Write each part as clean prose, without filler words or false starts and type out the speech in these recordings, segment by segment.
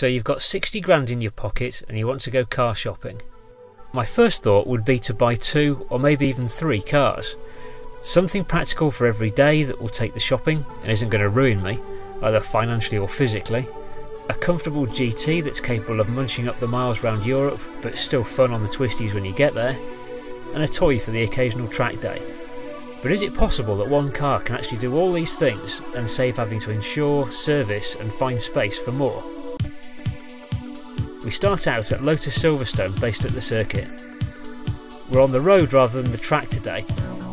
So you've got 60 grand in your pocket and you want to go car shopping. My first thought would be to buy 2 or maybe even 3 cars. Something practical for every day that will take the shopping and isn't going to ruin me, either financially or physically. A comfortable GT that's capable of munching up the miles around Europe but still fun on the twisties when you get there. And a toy for the occasional track day. But is it possible that one car can actually do all these things and save having to insure, service and find space for more? We start out at Lotus Silverstone based at the circuit. We're on the road rather than the track today,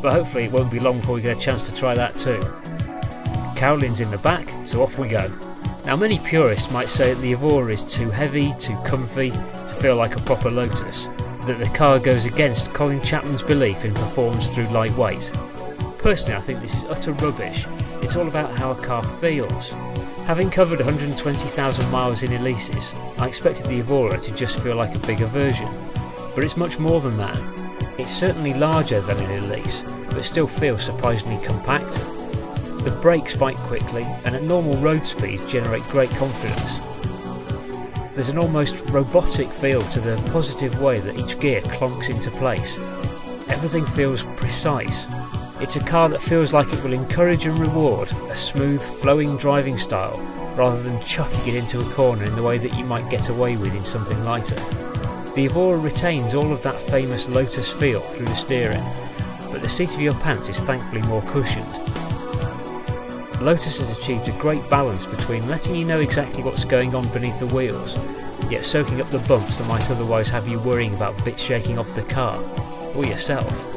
but hopefully it won't be long before we get a chance to try that too. Caroline's in the back, so off we go. Now many purists might say that the Evora is too heavy, too comfy to feel like a proper Lotus, that the car goes against Colin Chapman's belief in performance through lightweight. Personally I think this is utter rubbish. It's all about how a car feels. Having covered 120,000 miles in Elises, I expected the Evora to just feel like a bigger version, but it's much more than that. It's certainly larger than an Elise, but still feels surprisingly compact. The brakes bite quickly and at normal road speeds generate great confidence. There's an almost robotic feel to the positive way that each gear clonks into place. Everything feels precise. It's a car that feels like it will encourage and reward a smooth, flowing driving style rather than chucking it into a corner in the way that you might get away with in something lighter. The Evora retains all of that famous Lotus feel through the steering, but the seat of your pants is thankfully more cushioned. Lotus has achieved a great balance between letting you know exactly what's going on beneath the wheels, yet soaking up the bumps that might otherwise have you worrying about bits shaking off the car, or yourself.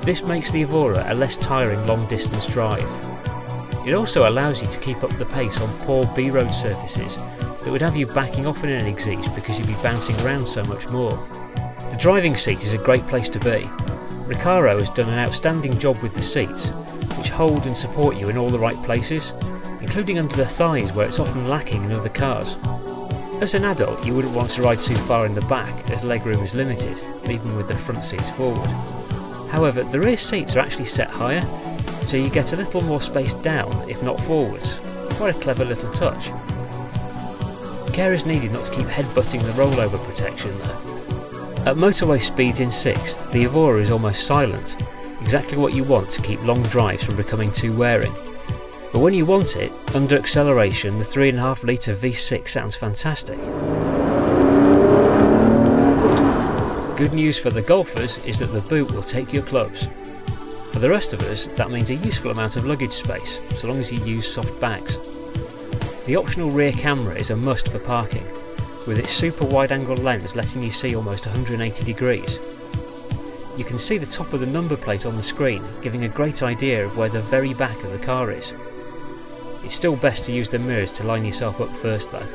This makes the Evora a less tiring long distance drive. It also allows you to keep up the pace on poor B-road surfaces that would have you backing off in an Exige because you'd be bouncing around so much more. The driving seat is a great place to be. Recaro has done an outstanding job with the seats, which hold and support you in all the right places, including under the thighs where it's often lacking in other cars. As an adult you wouldn't want to ride too far in the back as legroom is limited, even with the front seats forward. However, the rear seats are actually set higher, so you get a little more space down, if not forwards. Quite a clever little touch. Care is needed not to keep headbutting the rollover protection though. At motorway speeds in 6th, the Evora is almost silent, exactly what you want to keep long drives from becoming too wearing. But when you want it, under acceleration the 3.5 litre V6 sounds fantastic. Good news for the golfers is that the boot will take your clubs. For the rest of us, that means a useful amount of luggage space, so long as you use soft bags. The optional rear camera is a must for parking, with its super wide-angle lens letting you see almost 180 degrees. You can see the top of the number plate on the screen, giving a great idea of where the very back of the car is. It's still best to use the mirrors to line yourself up first though.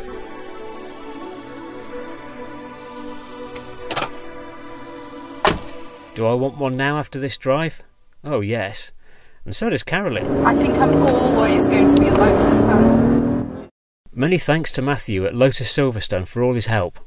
Do I want one now after this drive? Oh yes, and so does Caroline. I think I'm always going to be a Lotus fan. Many thanks to Matthew at Lotus Silverstone for all his help.